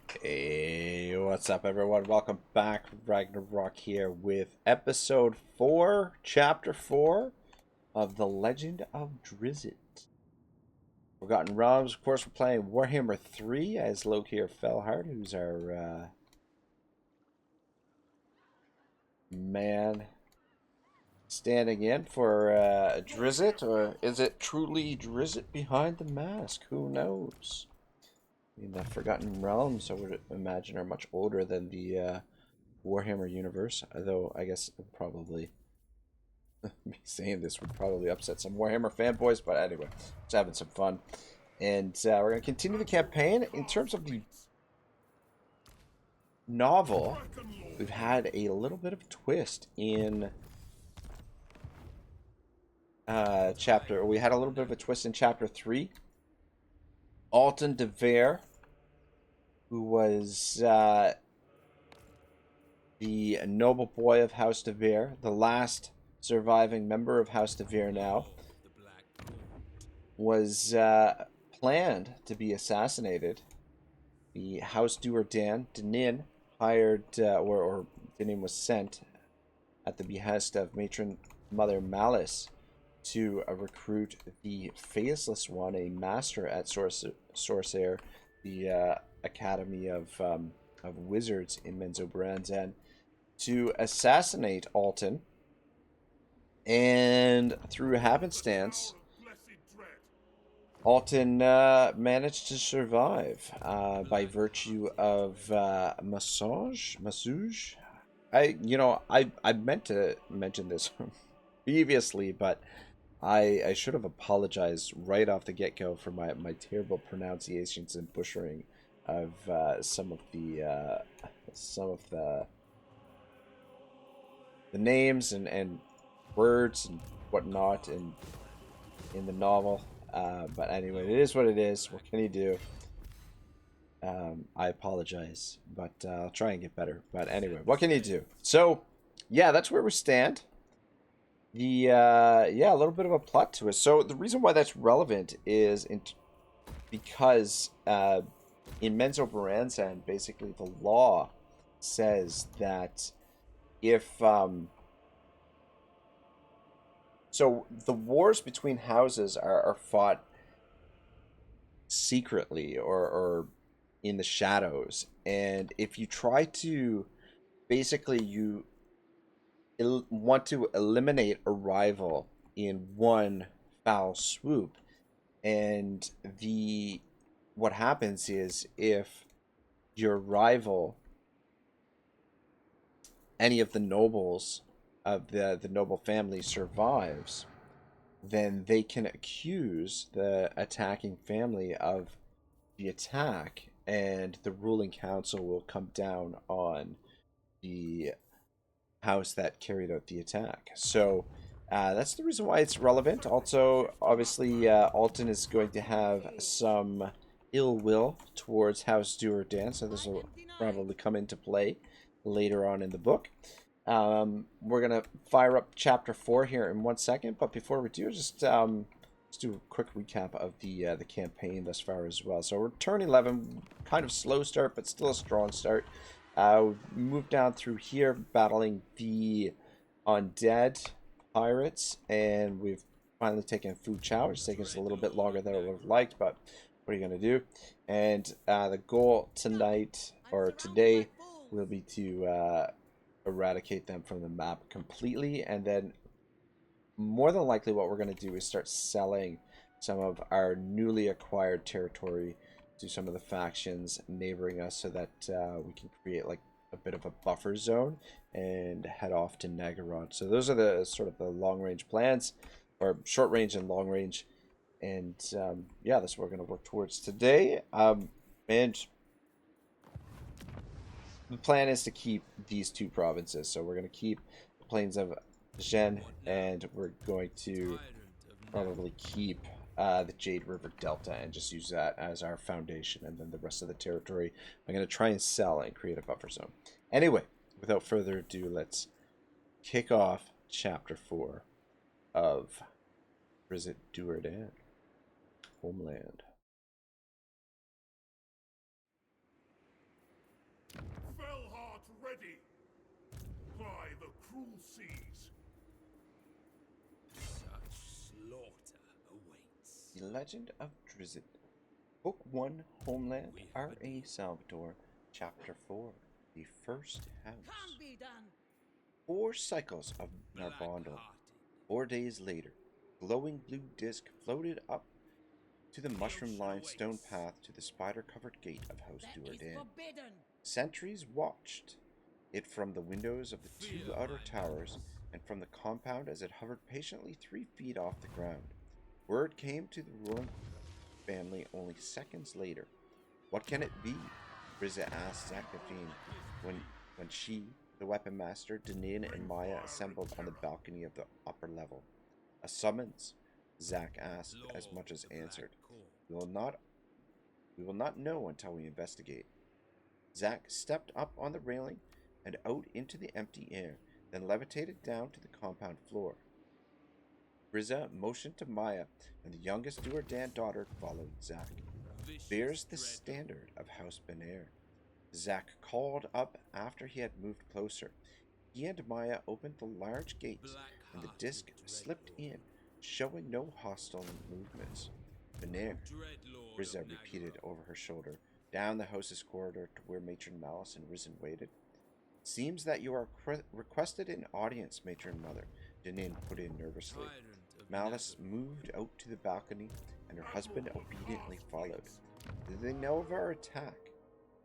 Hey, what's up, everyone? Welcome back. Ragnarok here with episode 4, chapter 4 of The Legend of DRIZZT. Forgotten Realms. Of course, we're playing Warhammer 3 as Lokir Felhard, who's our man standing in for DRIZZT, or is it truly DRIZZT behind the mask? Who knows? I mean, the Forgotten Realms, I would imagine, are much older than the Warhammer universe, although I guess probably me saying this would probably upset some Warhammer fanboys, but anyway, just having some fun. And we're going to continue the campaign. In terms of the novel, we've had a little bit of a twist in we had a little bit of a twist in chapter 3. Alton de Vere, who was the noble boy of House de Vere, the last surviving member of House de Vere now, was planned to be assassinated. The House Do'Urden, Denin, hired, or Denin was sent at the behest of Matron Mother Malice to recruit the Faceless One, a master at Sorcerer, the Academy of Wizards in Menzoberranzan, to assassinate Alton. And through happenstance, Alton managed to survive by virtue of massage. I meant to mention this previously, but I should have apologized right off the get-go for my terrible pronunciations and butchering of some of the names and words and whatnot in the novel. But anyway, it is what it is. What can you do? I apologize, but I'll try and get better. But anyway, what can you do? So, yeah, that's where we stand. A little bit of a plot twist. So the reason why that's relevant is because in Menzoberranzan, basically the law says that if so the wars between houses are fought secretly or in the shadows, and if you try to basically you want to eliminate a rival in one foul swoop, and the what happens is if your rival, any of the nobles of the noble family, survives, then they can accuse the attacking family of the attack, and the ruling council will come down on the house that carried out the attack. So that's the reason why it's relevant. Also, obviously, Alton is going to have some ill will towards House Do'Urden, so this will probably come into play later on in the book. We're gonna fire up chapter 4 here in 1 second, but before we do, just let's do a quick recap of the campaign thus far as well. So we're turn 11, kind of slow start, but still a strong start. We moved down through here, battling the undead pirates, and we've finally taken Fu Chao. It's taken us a little bit longer than I would have liked, but what are you going to do? And the goal tonight, or today, will be to eradicate them from the map completely, and then more than likely what we're going to do is start selling some of our newly acquired territory to some of the factions neighboring us, so that we can create like a bit of a buffer zone and head off to Nagorod. So those are the sort of the long range plans, or short range and long range, and yeah, that's what we're going to work towards today. And the plan is to keep these two provinces, so we're going to keep the plains of Gen, and we're going to probably keep the Jade River Delta and just use that as our foundation, and then the rest of the territory I'm going to try and sell and create a buffer zone. Anyway, without further ado, let's kick off chapter 4 of DRIZZT Do'Urden, Homeland. ready. Ply the cruel seas. Such slaughter awaits. The Legend of DRIZZT. Book 1, Homeland, R.A. Salvatore, Chapter 4, The First House. Can't be done. 4 cycles of Narbondel. Black-hearted. 4 days later, glowing blue disk floated up to the mushroom-lined stone path to the spider-covered gate of House That is DO'URDEN. forbidden. Sentries watched it from the windows of the 2 outer towers and from the compound as it hovered patiently 3 feet off the ground. Word came to the ruling family only seconds later. What can it be? DRIZZT asked Zachaphine when she, the weapon master, Danin, and Maya assembled on the balcony of the upper level. A summons? Zach asked, as much as answered. We will not know until we investigate. Zach stepped up on the railing and out into the empty air, then levitated down to the compound floor. DRIZZT motioned to Maya, and the youngest DO'URDEN daughter followed Zach. Bears the standard of House Benair. Zach called up after he had moved closer. He and Maya opened the large gates, and the disc slipped in, showing no hostile movements. Benair, DRIZZT repeated over her shoulder, down the house's corridor to where Matron Malice and Risen waited. Seems that you are requested an audience, Matron Mother, Danin put in nervously. Malice moved out to the balcony, and her husband obediently followed. Did they know of our attack?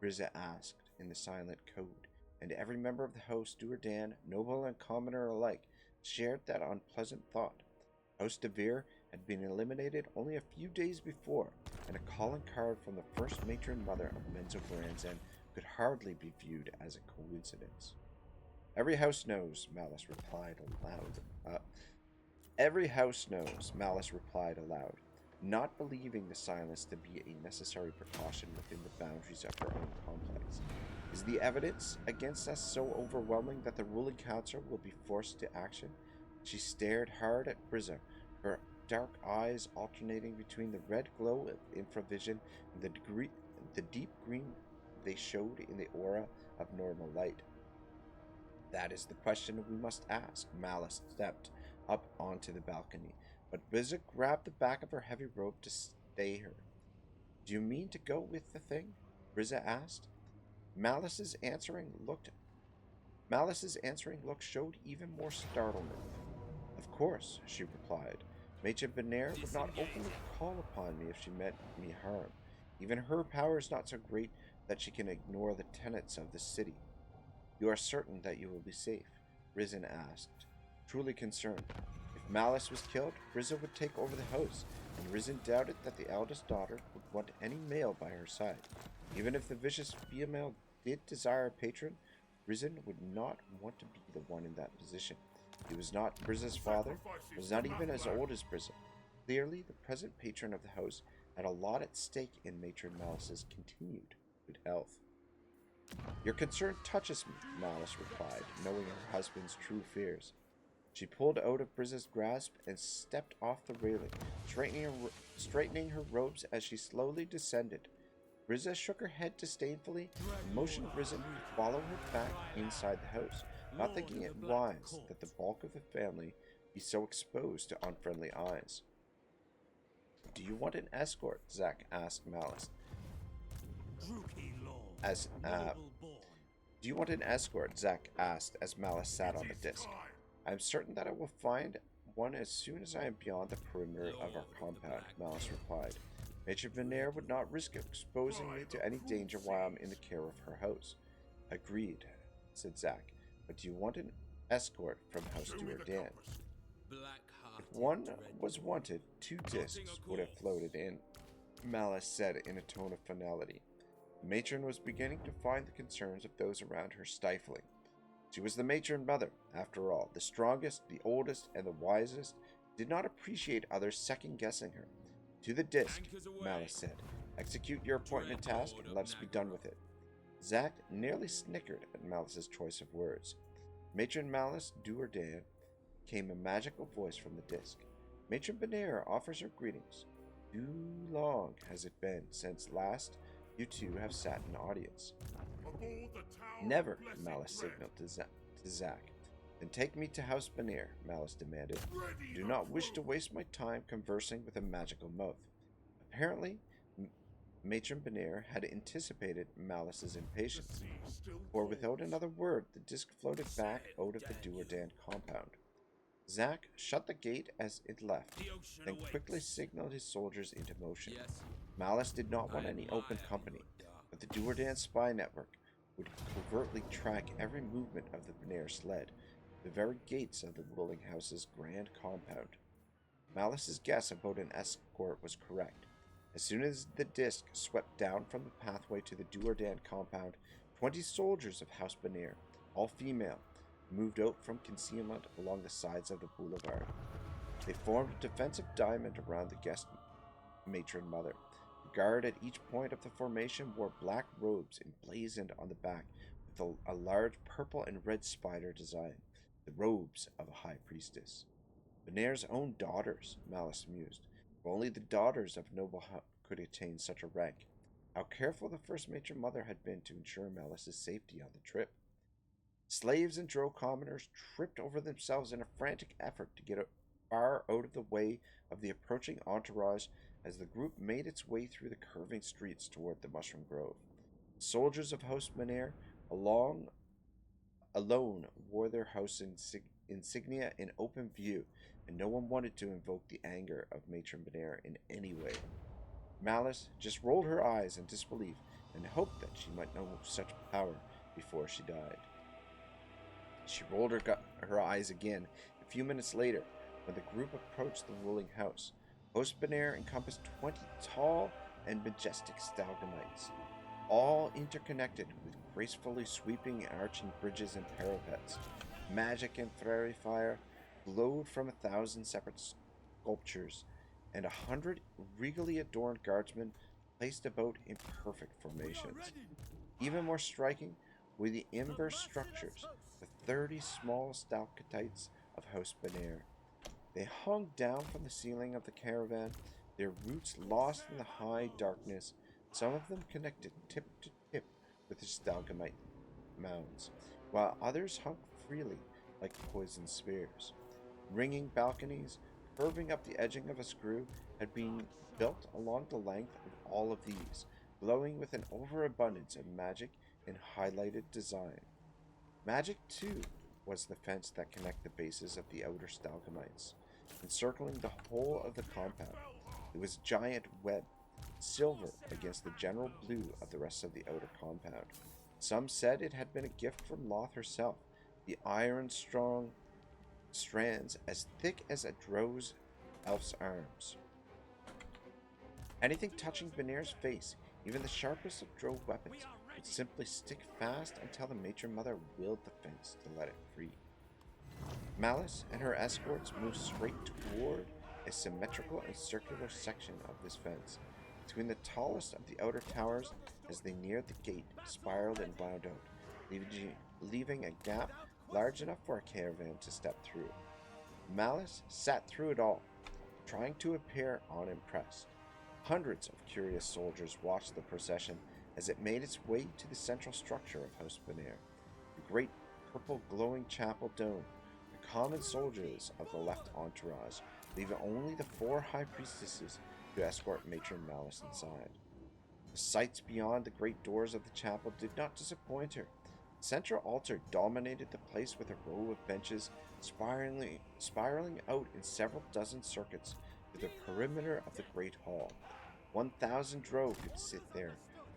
DRIZZT asked in the silent code, and every member of the House DO'URDEN, noble and commoner alike, shared that unpleasant thought. House DeVere had been eliminated only a few days before, and a calling card from the first Matron Mother of Menzoberranzan could hardly be viewed as a coincidence. Every house knows, Malice replied aloud. Every house knows, Malice replied aloud, not believing the silence to be a necessary precaution within the boundaries of her own complex. Is the evidence against us so overwhelming that the ruling council will be forced to action? She stared hard at DRIZZT, her dark eyes alternating between the red glow of infravision and the deep green they showed in the aura of normal light. That is the question we must ask. Malice stepped up onto the balcony, but DRIZZT grabbed the back of her heavy robe to stay her. Do you mean to go with the thing? DRIZZT asked. Malice's answering look showed even more startlement. Of course, she replied. Matron Benair would not openly call upon me if she meant me harm. Even her power is not so great that she can ignore the tenets of the city. You are certain that you will be safe? Risen asked, truly concerned. If Malice was killed, DRIZZT would take over the house, and Risen doubted that the eldest daughter would want any male by her side. Even if the vicious female did desire a patron, Risen would not want to be the one in that position. He was not DRIZZT's father, was not even as old as DRIZZT. Clearly, the present patron of the house had a lot at stake in Matron Malice's continued good health. Your concern touches me, Malice replied, knowing her husband's true fears. She pulled out of DRIZZT's grasp and stepped off the railing, straightening her robes as she slowly descended. DRIZZT shook her head disdainfully and motioned Risen to follow her back inside the house, not thinking it wise that the bulk of the family be so exposed to unfriendly eyes. Do you want an escort? Zach asked Malice. Do you want an escort? Zach asked as Malice sat on the disc. I am certain that I will find one as soon as I am beyond the perimeter of our compound, Malice replied. Matron Benair would not risk exposing me to any danger while I'm in the care of her house. Agreed, said Zach. But do you want an escort from House DO'URDEN? If one was wanted, 2 discs would have floated in, Malice said in a tone of finality. The matron was beginning to find the concerns of those around her stifling. She was the matron mother, after all. The strongest, the oldest, and the wisest did not appreciate others second-guessing her. To the disc, Malice said. Execute your appointment task and let us be done with it. Zach nearly snickered at Malice's choice of words. Matron Malice DO'URDEN came a magical voice from the disc. Matron Benair offers her greetings. Too long has it been since last You two have sat in audience. Aboard the tower of Never, blessed Malice dread. signaled to Zack. Then take me to House Banir, Malice demanded. Ready I do the not wish to crew. waste my time conversing with a magical mouth. Apparently, Matron Banir had anticipated Malice's The impatience, sea still for without calls. another word, the disc floated back out of the Do'URDEN compound. Zack shut the gate as it left, The ocean then awaits. quickly signaled his soldiers into motion. Yes, Malice did not want I any open admire company, your dark but the Do'URDEN spy network would covertly track every movement of the Banir sled, the very gates of the ruling house's grand compound. Malice's guess about an escort was correct. As soon as the disc swept down from the pathway to the Do'URDEN compound, 20 soldiers of House Banir, all female, moved out from concealment along the sides of the boulevard. They formed a defensive diamond around the guest matron mother. The guard at each point of the formation wore black robes emblazoned on the back with a large purple and red spider design, the robes of a high priestess. Banir's own daughters, Malice mused. If only the daughters of noble could attain such a rank. How careful the first matron mother had been to ensure Malice's safety on the trip. Slaves and drow commoners tripped over themselves in a frantic effort to get far out of the way of the approaching entourage as the group made its way through the curving streets toward the Mushroom Grove. Soldiers of House Banir alone wore their house insignia in open view, and no one wanted to invoke the anger of Matron Banir in any way. Malice just rolled her eyes in disbelief and hoped that she might know such power before she died. She rolled her eyes again a few minutes later when the group approached the ruling house. House Banir encompassed 20 tall and majestic stalagmites, all interconnected with gracefully sweeping and arching bridges and parapets. Magic and fairy fire glowed from 1,000 separate sculptures, and 100 regally adorned guardsmen placed about in perfect formations. Even more striking were the inverse structures, the 30 small stalactites of House Banir. They hung down from the ceiling of the caravan, their roots lost in the high darkness, some of them connected tip to tip with the stalagmite mounds, while others hung freely like poisoned spears. Ringing balconies, curving up the edging of a screw, had been built along the length of all of these, glowing with an overabundance of magic and highlighted design. Magic, too, was the fence that connected the bases of the outer stalagmites, encircling the whole of the compound. It was a giant web, silver against the general blue of the rest of the outer compound. Some said it had been a gift from Loth herself, the iron-strong strands as thick as a drow's elf's arms. Anything touching Banir's face, even the sharpest of drow weapons, would simply stick fast until the matron mother willed the fence to let it free. Malice and her escorts moved straight toward a symmetrical and circular section of this fence. Between the tallest of the outer towers, as they neared the gate, spiraled and wound out, leaving a gap large enough for a caravan to step through. Malice sat through it all, trying to appear unimpressed. Hundreds of curious soldiers watched the procession as it made its way to the central structure of House Banir, the great purple glowing chapel dome. The common soldiers of the left entourage, leaving only the 4 high priestesses to escort Matron Malice inside. The sights beyond the great doors of the chapel did not disappoint her. The central altar dominated the place with a row of benches spiraling out in several dozen circuits to the perimeter of the great hall. 1,000 drow could sit there,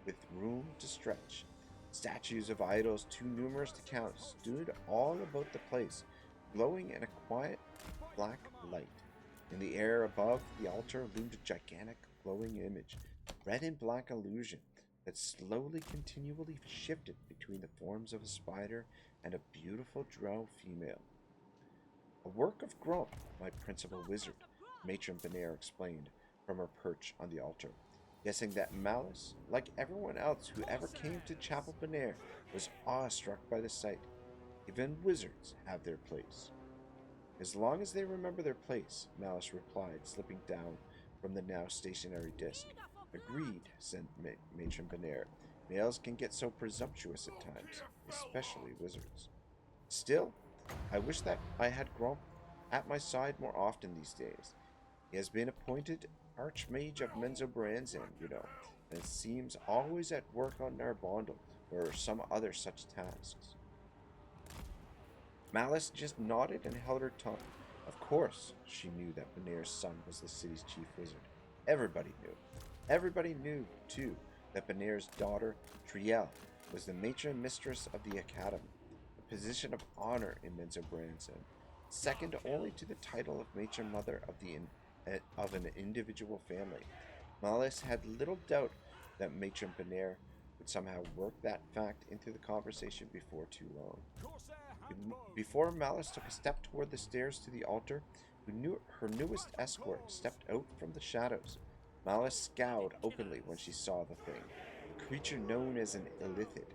with room to stretch. Statues of idols too numerous to count stood all about the place, glowing in a quiet black light. In the air above the altar loomed a gigantic glowing image, red and black illusion, that slowly continually shifted between the forms of a spider and a beautiful drow female. A work of Grump, my principal wizard, Matron Banir explained from her perch on the altar, guessing that Malice, like everyone else who ever came to Chapel Banir, was awestruck by the sight. Even wizards have their place. As long as they remember their place, Malice replied, slipping down from the now stationary disc. Agreed, said Matron Benair. Males can get so presumptuous at times, especially wizards. Still, I wish that I had Grump at my side more often these days. He has been appointed Archmage of Menzoberranzan, you know, and seems always at work on Narbondel or some other such tasks. Malice just nodded and held her tongue. Of course, she knew that Benair's son was the city's chief wizard. Everybody knew. Everybody knew, too, that Benair's daughter, Triel, was the matron mistress of the academy, a position of honor in Menzoberranzan, second only to the title of matron mother of an individual family. Malice had little doubt that Matron Benair would somehow work that fact into the conversation before too long. Before Malice took a step toward the stairs to the altar, her newest escort stepped out from the shadows. Malice scowled openly when she saw the thing, a creature known as an illithid,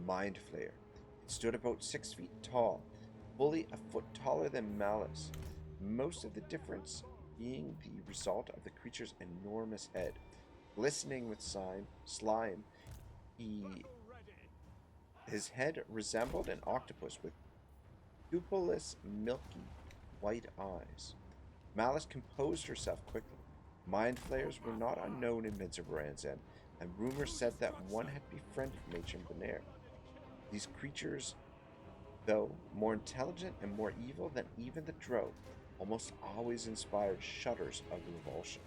mind flayer. It stood about 6 feet tall, fully a foot taller than Malice, most of the difference being the result of the creature's enormous head. Glistening with slime, his head resembled an octopus with pupilless, milky, white eyes. Malice composed herself quickly. Mind flayers were not unknown in Menzoberranzan, and rumors said that one had befriended Matron Benair. These creatures, though more intelligent and more evil than even the Drow, almost always inspired shudders of revulsion.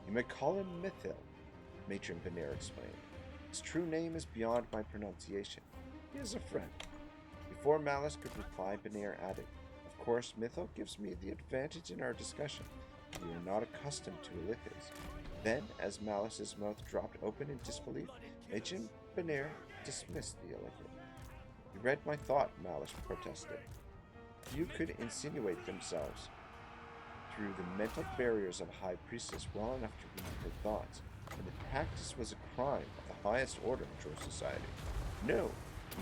You may call him Mithil, Matron Benair explained. His true name is beyond my pronunciation. He is a friend. Before Malice could reply, Benair added, Of course, Mithil gives me the advantage in our discussion. We are not accustomed to illithids. Then, as Malice's mouth dropped open in disbelief, Matron Benair dismissed the illithid. You read my thought, Malice protested. Few could insinuate themselves through the mental barriers of a high priestess well enough to read her thoughts, and the practice was a crime of the highest order in Drow society. No,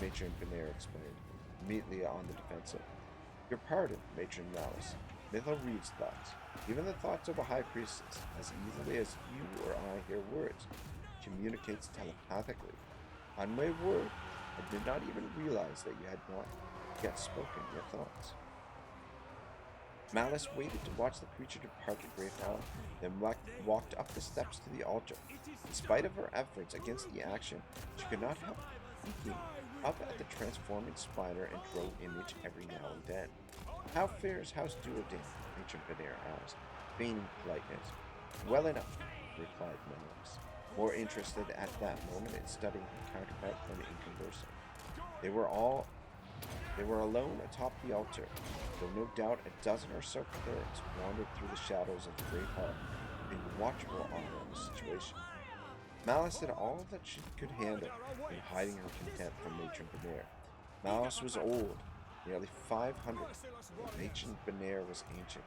Matron Benair explained, immediately on the defensive. Your pardon, Matron Malice. Mithil reads thoughts, even the thoughts of a high priestess, as easily as you or I hear words. Communicates telepathically. On my word, I did not even realize that you had not yet spoken your thoughts. Malice waited to watch the creature depart the great hall, then walked up the steps to the altar. In spite of her efforts against the action, she could not help peeking up at the transforming spider and Drow image every now and then. How fares House Duerden? Matron Benair asked, feigning politeness. Well enough, replied Malice, more interested at that moment in studying her counterpart than in conversing. They were alone atop the altar, though no doubt a dozen or so clerics wandered through the shadows of the great hall, being watchful on the situation. Malice did all that she could handle in hiding her contempt for Matron Benair. Malice was old, nearly 500, but Matron Benair was ancient.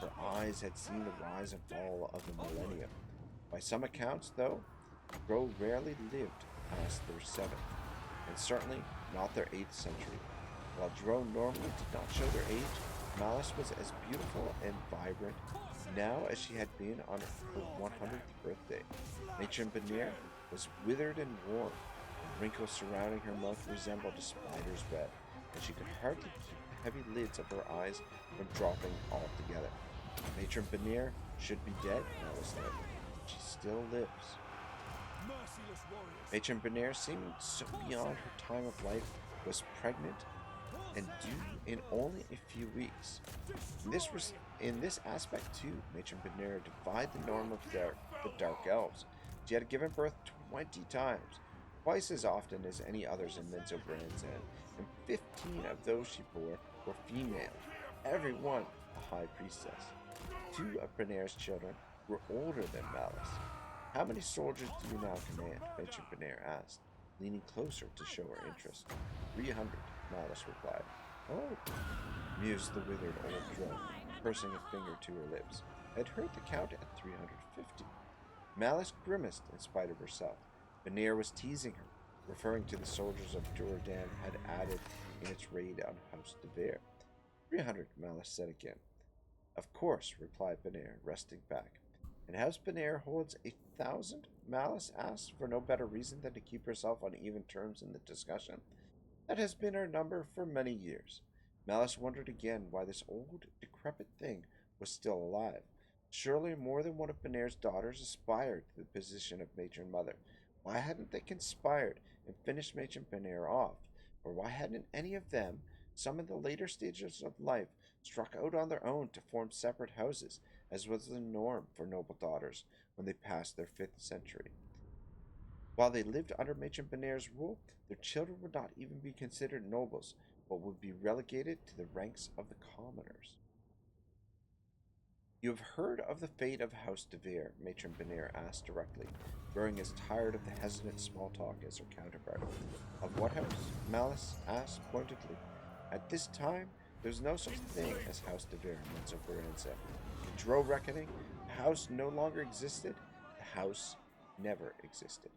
Her eyes had seen the rise and fall of the millennium. By some accounts, though, Drow rarely lived past their 7th, and certainly not their 8th century. While Drow normally did not show their age, Malice was as beautiful and vibrant now as she had been on her 100th birthday. Matron Benair was withered and worn. The wrinkles surrounding her mouth resembled a spider's web, and she could hardly keep the heavy lids of her eyes from dropping altogether. Matron Benair should be dead, Malice said. She still lives. Matron Benair, seeming so beyond her time of life, was pregnant and due in only a few weeks. In this aspect, too, Matron Benair defied the norm of the Dark Elves. She had given birth 20 times, twice as often as any others in Menzoberranzan, and 15 of those she bore were female, every one a high priestess. 2 of Benair's children were older than Malice. How many soldiers do you now command? Matron Benair asked, leaning closer to show her interest. 300, Malice replied. Oh, mused the withered old Drow, pursing a finger to her lips. I'd heard the count at 350. Malice grimaced in spite of herself. Benair was teasing her, referring to the soldiers of Duerden had added in its raid on House de Vere. 300, Malice said again. Of course, replied Benair, resting back. And House Benair holds 1,000? Malice asked, for no better reason than to keep herself on even terms in the discussion. That has been her number for many years. Malice wondered again why this old, decrepit thing was still alive. Surely more than one of Benair's daughters aspired to the position of matron mother. Why hadn't they conspired and finished matron Benair off? Or why hadn't any of them, some in the later stages of life, struck out on their own to form separate houses, as was the norm for noble daughters when they passed their 5th century? While they lived under matron Benair's rule, their children would not even be considered nobles, but would be relegated to the ranks of the commoners. You have heard of the fate of House de Vere? Matron Benair asked directly, growing as tired of the hesitant small talk as her counterpart. Of what house? Malice asked pointedly. At this time, there was no such thing as House de Vere, Menzoberran said. In Drow reckoning, the house no longer existed. The house never existed.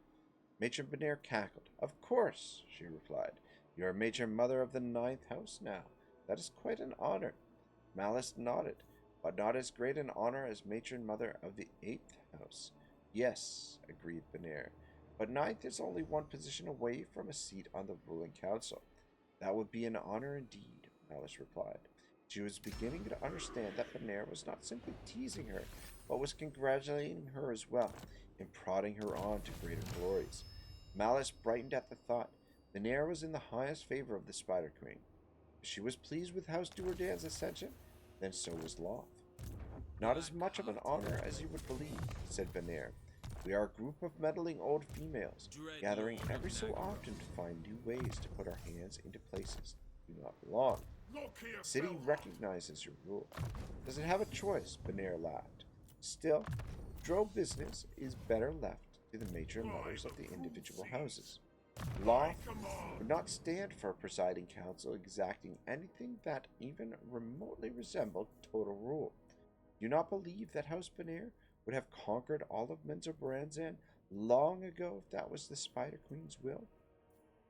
Matron Benair cackled. Of course, she replied. You are matron mother of the 9th house now. That is quite an honor. Malice nodded. But not as great an honor as matron mother of the 8th house. Yes, agreed Benair, but 9th is only one position away from a seat on the ruling council. That would be an honor indeed, Malice replied. She was beginning to understand that Benair was not simply teasing her, but was congratulating her as well, and prodding her on to greater glories. Malice brightened at the thought. Benair was in the highest favor of the Spider Queen. If she was pleased with House Do'Urden's ascension, then so was Loth. Not as much of an honor as you would believe, said Benair. We are a group of meddling old females, gathering every so often to find new ways to put our hands into places that do not belong. The city recognizes your rule. Does it have a choice? Benair laughed. Still, Drow business is better left to the matron mothers of the individual houses. Loth would not stand for a presiding council exacting anything that even remotely resembled total rule. Do you not believe that House Benair would have conquered all of Menzoberran long ago if that was the Spider Queen's will?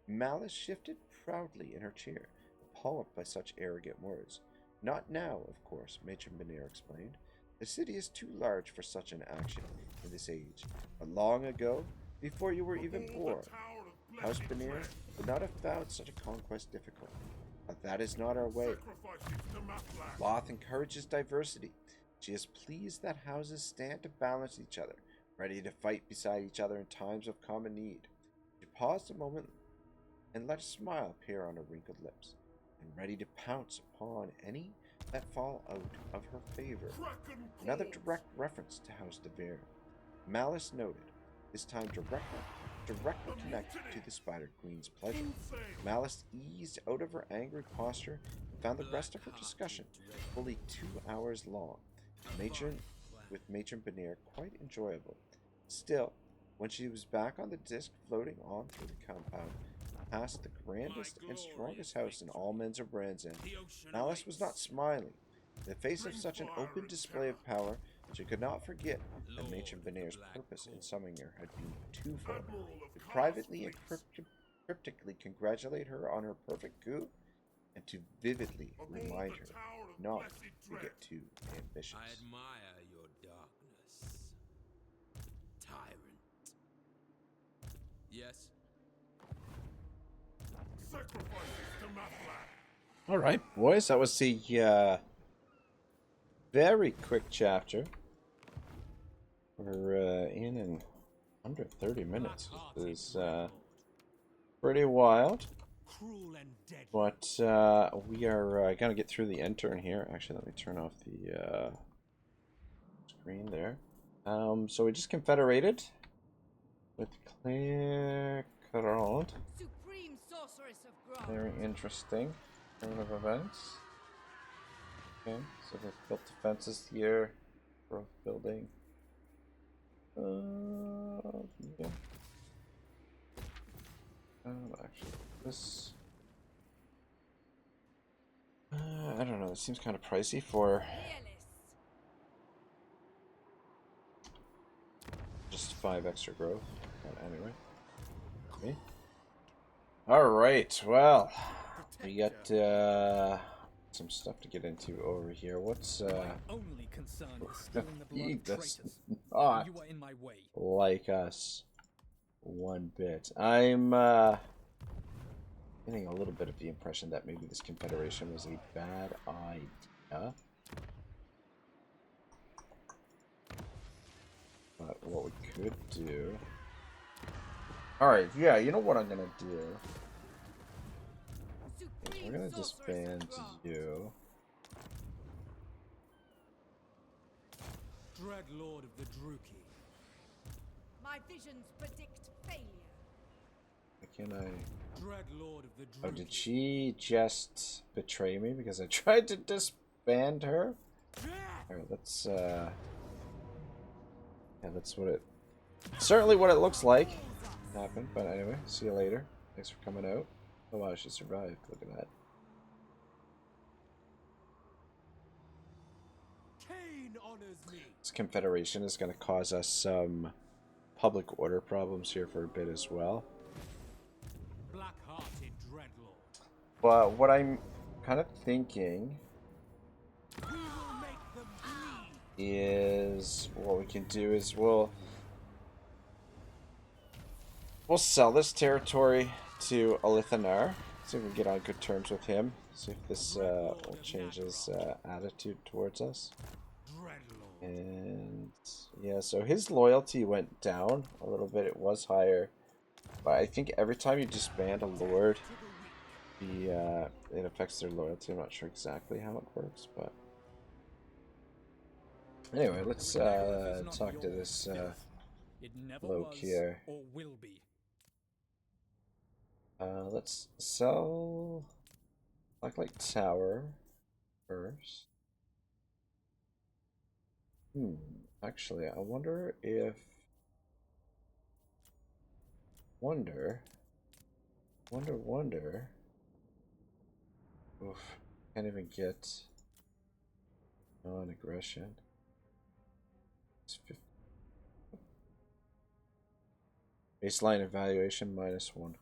Malice shifted proudly in her chair, appalled by such arrogant words. Not now, of course, matron Benair explained. The city is too large for such an action in this age, but long ago, before you were even born, House Benair would not have found such a conquest difficult. But that is not our way. Loth encourages diversity. She is pleased that houses stand to balance each other, ready to fight beside each other in times of common need. She paused a moment and let a smile appear on her wrinkled lips, and ready to pounce upon any that fall out of her favor. Another direct reference to House de Vere. Malice noted, this time directly connected to the Spider Queen's pleasure. Malice eased out of her angry posture and found the rest of her discussion, fully 2 hours long, with matron Benair quite enjoyable. Still, when she was back on the disc floating on through the compound, past the grandest and strongest house in all Menzoberran, Malice was not smiling. In the face of such an open display of power, she could not forget that matron Benair's purpose in summoning her had been twofold: to privately and cryptically congratulate her on her perfect coup, and to vividly remind her not to get too ambitious. I admire your darkness, tyrant. Yes? All right, boys, that was the very quick chapter. We're in under 30 minutes. This is pretty wild. But we are going to get through the end turn here. Actually, let me turn off the screen there. So we just confederated with Claire Carrold. Very interesting turn of events. Okay, so we've built defenses here. Growth building. Yeah. Actually, this. I don't know. This seems kind of pricey for just 5 extra growth. But anyway. Okay. All right. Well, we got some stuff to get into over here. What's My only concern is stealing the blood he of does traitors. not You are in my way. like us one bit. I'm getting a little bit of the impression that maybe this confederation was a bad idea. But what we could do... Alright, yeah, you know what I'm gonna do? Is we're gonna disband you. Dread Lord of the Druki. My visions predict failure. Can I... Dread Lord of the Druki. Oh, did she just betray me because I tried to disband her? Alright, let's, yeah, that's what it... Certainly what it looks like happened, but anyway, see you later. Thanks for coming out. Oh wow, she survived. Look at that. Cain honors me. This confederation is going to cause us some public order problems here for a bit as well. Black-hearted Dreadlord. But what I'm kind of thinking We will make them bleed. is what we can do is we'll sell this territory to Alithanar. See if we can get on good terms with him. See if this will change his attitude towards us. Dreadlord. And yeah, so his loyalty went down a little bit. It was higher, but I think every time you disband a lord, it affects their loyalty. I'm not sure exactly how it works, but anyway, let's talk to this It never bloke was here. or will be. Let's sell Blacklight Tower first. Actually, I wonder if... Wonder. Oof. Can't even get non-aggression. It's 50. Baseline evaluation -1.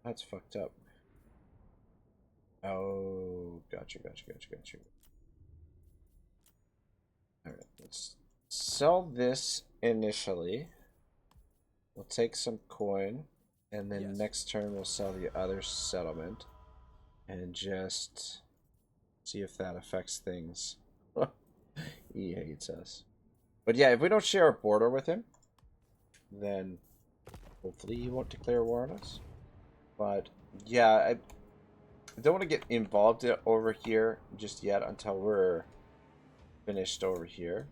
That's fucked up. Oh, gotcha. Alright, let's sell this initially. We'll take some coin, and then Yes. next turn we'll sell the other settlement, and just see if that affects things. He hates us. But yeah, if we don't share a border with him, then hopefully he won't declare war on us. But yeah, I don't want to get involved over here just yet until we're finished over here.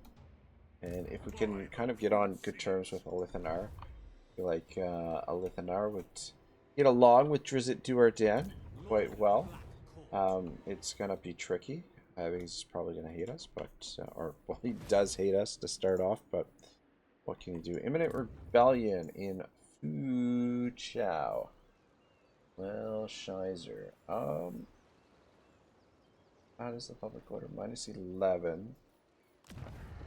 And if we can kind of get on good terms with Alithanar, I feel like Alithanar would get along with DRIZZT DO'URDEN quite well. It's gonna be tricky. I think he's probably gonna hate us, but or well, he does hate us to start off. But what can you do? Imminent rebellion in Fu Chao. Well, Shizer. How does the public order? -11.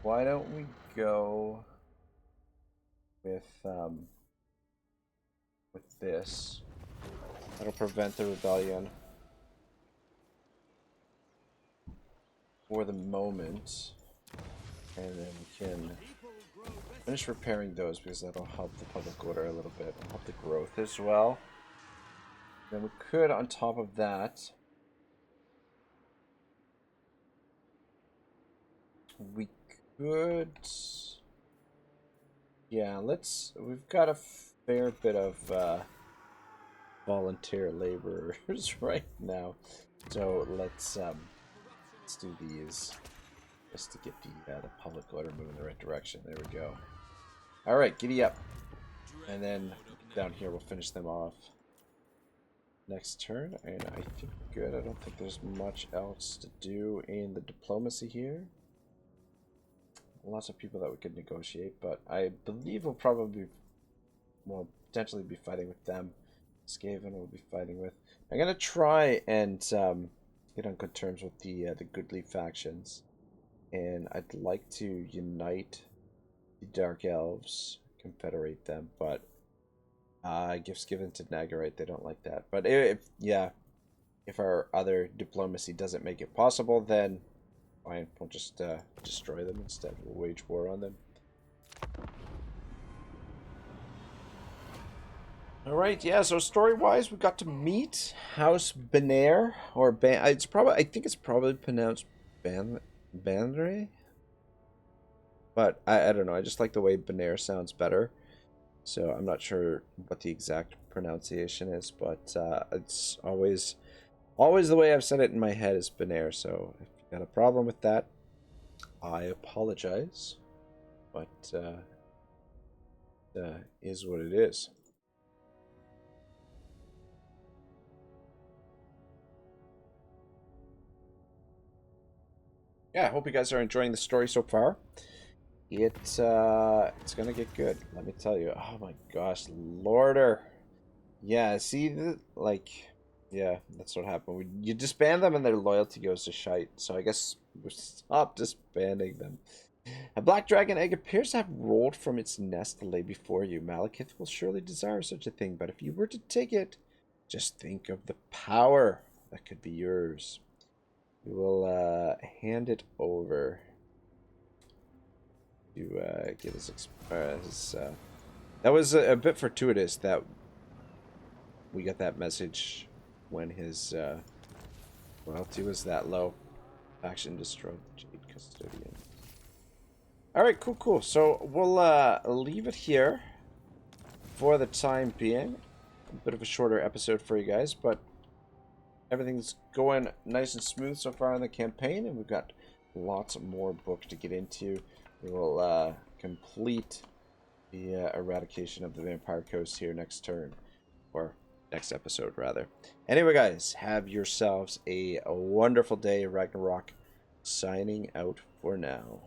Why don't we go with this? That'll prevent the rebellion for the moment, and then we can finish repairing those because that'll help the public order a little bit, and help the growth as well. Then we could, on top of that, we could, yeah, we've got a fair bit of volunteer laborers right now, so let's do these just to get the public order moving in the right direction. There we go. All right, giddy up, and then down here we'll finish them off next turn, and I think we're good. I don't think there's much else to do in the diplomacy here. Lots of people that we could negotiate, but I believe we'll probably potentially be fighting with them. Skaven will be fighting with. I'm gonna try and get on good terms with the Goodly factions, and I'd like to unite the Dark Elves, confederate them, but gifts given to Nagarite, they don't like that. But yeah, if our other diplomacy doesn't make it possible, then fine, we'll just destroy them instead. We'll wage war on them. Alright, yeah, so story-wise, we got to meet House Benair, or it's probably, I think it's probably pronounced Bandre? But I don't know, I just like the way Benair sounds better. So I'm not sure what the exact pronunciation is, but it's always the way I've said it in my head is Benair, so if you got a problem with that, I apologize. But is what it is. Yeah, I hope you guys are enjoying the story so far. It's gonna get good, let me tell you. Oh my gosh, Lorder. Yeah, see, yeah, that's what happened. You disband them and their loyalty goes to shite. So I guess we stop disbanding them. A black dragon egg appears to have rolled from its nest to lay before you. Malekith will surely desire such a thing, but if you were to take it, just think of the power that could be yours. We will hand it over to get his that was a bit fortuitous that we got that message when his loyalty was that low. Faction destroyed the Jade Custodian. Alright, cool. So we'll leave it here for the time being. A bit of a shorter episode for you guys, but everything's going nice and smooth so far in the campaign, and we've got lots more book to get into. We will complete the eradication of the Vampire Coast here next turn, or next episode rather. Anyway guys, have yourselves a wonderful day. Ragnarok signing out for now.